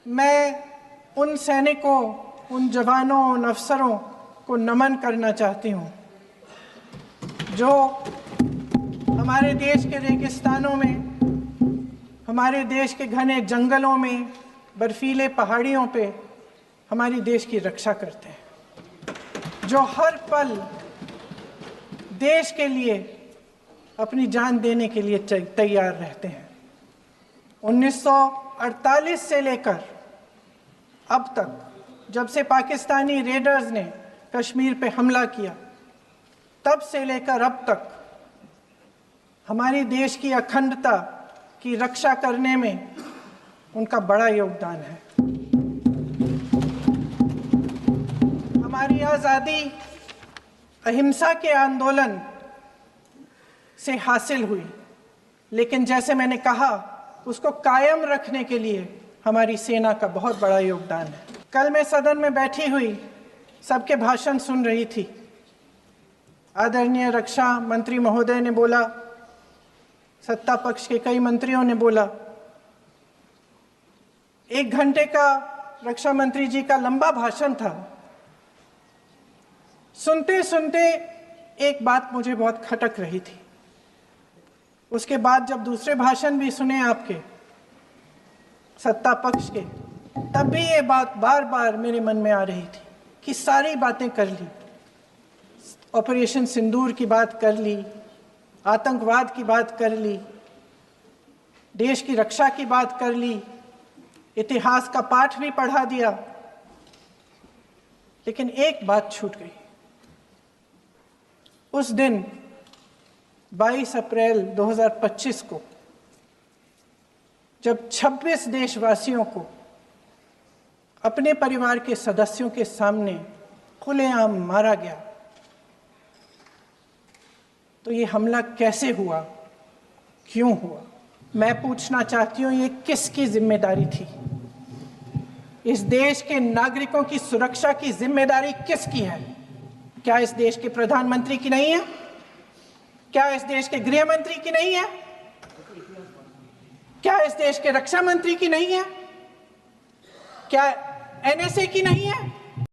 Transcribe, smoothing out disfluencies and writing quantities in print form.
मैं उन सैनिकों, उन जवानों, उन अफसरों को नमन करना चाहती हूँ जो हमारे देश के रेगिस्तानों में, हमारे देश के घने जंगलों में, बर्फीले पहाड़ियों पे हमारी देश की रक्षा करते हैं, जो हर पल देश के लिए अपनी जान देने के लिए तैयार रहते हैं। 1948 से लेकर अब तक, जब से पाकिस्तानी रेडर्स ने कश्मीर पे हमला किया, तब से लेकर अब तक हमारी देश की अखंडता की रक्षा करने में उनका बड़ा योगदान है। हमारी आज़ादी अहिंसा के आंदोलन से हासिल हुई, लेकिन जैसे मैंने कहा, उसको कायम रखने के लिए हमारी सेना का बहुत बड़ा योगदान है। कल मैं सदन में बैठी हुई सबके भाषण सुन रही थी। आदरणीय रक्षा मंत्री महोदय ने बोला, सत्ता पक्ष के कई मंत्रियों ने बोला। 1 घंटे का रक्षा मंत्री जी का लंबा भाषण था। सुनते सुनते एक बात मुझे बहुत खटक रही थी। उसके बाद जब दूसरे भाषण भी सुने आपके सत्ता पक्ष के, तब भी ये बात बार बार मेरे मन में आ रही थी कि सारी बातें कर ली, ऑपरेशन सिंदूर की बात कर ली, आतंकवाद की बात कर ली, देश की रक्षा की बात कर ली, इतिहास का पाठ भी पढ़ा दिया, लेकिन एक बात छूट गई। उस दिन 22 अप्रैल 2025 को जब 26 देशवासियों को अपने परिवार के सदस्यों के सामने खुलेआम मारा गया, तो ये हमला कैसे हुआ, क्यों हुआ? मैं पूछना चाहती हूँ, ये किसकी जिम्मेदारी थी? इस देश के नागरिकों की सुरक्षा की जिम्मेदारी किसकी है? क्या इस देश के प्रधानमंत्री की नहीं है? क्या इस देश के गृह मंत्री की नहीं है? क्या इस देश के रक्षा मंत्री की नहीं है? क्या एनएसए की नहीं है?